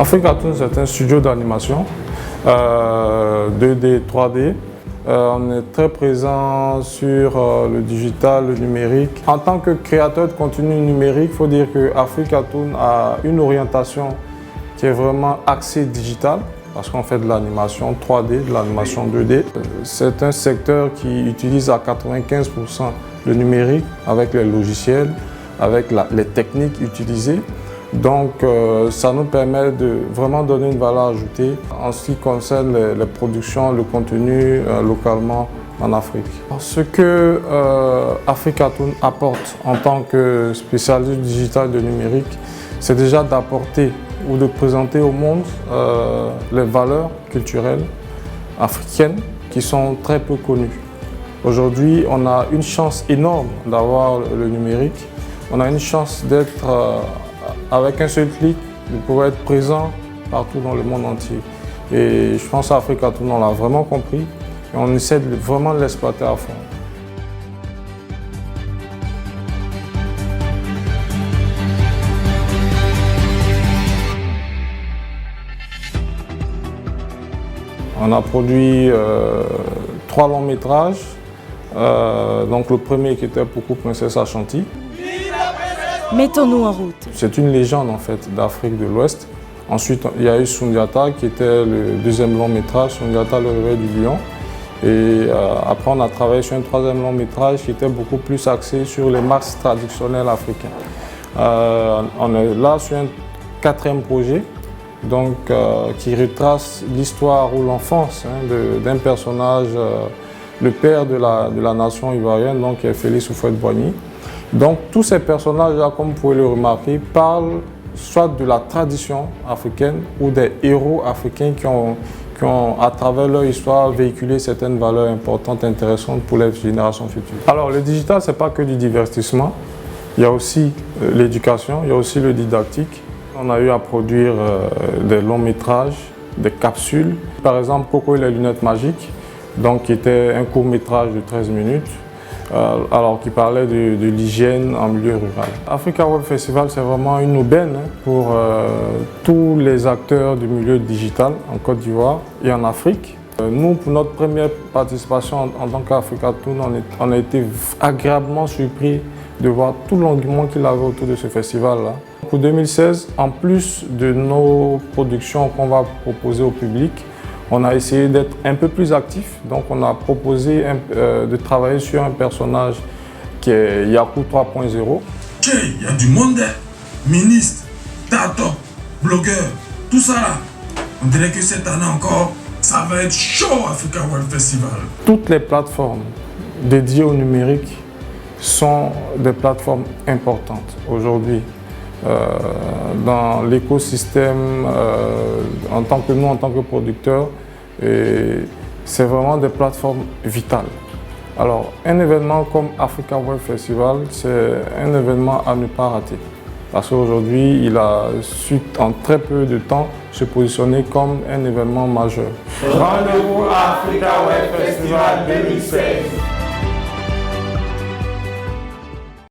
Africartoon, c'est un studio d'animation 2D, 3D. On est très présent sur le digital, le numérique. En tant que créateur de contenu numérique, il faut dire que Africartoon a une orientation qui est vraiment axée digital, parce qu'on fait de l'animation 3D, de l'animation 2D. C'est un secteur qui utilise à 95% le numérique avec les logiciels, avec les techniques utilisées. Donc ça nous permet de vraiment donner une valeur ajoutée en ce qui concerne les productions, le contenu localement en Afrique. Ce que Africartoon apporte en tant que spécialiste digital de numérique, c'est déjà d'apporter ou de présenter au monde les valeurs culturelles africaines qui sont très peu connues. Aujourd'hui, on a une chance énorme d'avoir le numérique. On a une chance d'être avec un seul clic, de pouvoir être présent partout dans le monde entier. Et je pense qu'Africartoon, on l'a vraiment compris et on essaie vraiment de l'exploiter à fond. On a produit 3 longs métrages. Donc le premier qui était Poukou Princesse Ashanti. Mettons-nous en route. C'est une légende en fait d'Afrique de l'Ouest. Ensuite, il y a eu Sundiata qui était le deuxième long métrage, Sundiata le réveil du lion. Et après, on a travaillé sur un troisième long métrage qui était beaucoup plus axé sur les masques traditionnels africains. On est là sur un quatrième projet donc, qui retrace l'histoire ou l'enfance d'un personnage, le père de la nation ivoirienne, donc Félix Houphouët-Boigny. Donc tous ces personnages-là, comme vous pouvez le remarquer, parlent soit de la tradition africaine ou des héros africains qui ont, à travers leur histoire, véhiculé certaines valeurs importantes, intéressantes pour les générations futures. Alors le digital, ce n'est pas que du divertissement, il y a aussi l'éducation, il y a aussi le didactique. On a eu à produire des longs métrages, des capsules. Par exemple, Coco et les lunettes magiques, donc, qui était un court métrage de 13 minutes. Alors qui parlait de l'hygiène en milieu rural. Africa Web Festival, c'est vraiment une aubaine pour tous les acteurs du milieu digital en Côte d'Ivoire et en Afrique. Nous, pour notre première participation en tant qu'Africartoon, on a été agréablement surpris de voir tout l'engouement qu'il avait autour de ce festival-là. Pour 2016, en plus de nos productions qu'on va proposer au public, on a essayé d'être un peu plus actif, donc on a proposé de travailler sur un personnage qui est Yaku 3.0. Il y a du monde, ministre, tato, blogueur, tout ça là. On dirait que cette année encore, ça va être chaud Africa Web Festival. Toutes les plateformes dédiées au numérique sont des plateformes importantes aujourd'hui. Dans l'écosystème en tant que producteur, c'est vraiment des plateformes vitales. Alors, un événement comme Africa Web Festival, c'est un événement à ne pas rater. Parce qu'aujourd'hui, il a su en très peu de temps se positionner comme un événement majeur. Rendez-vous à Africa Web Festival 2016.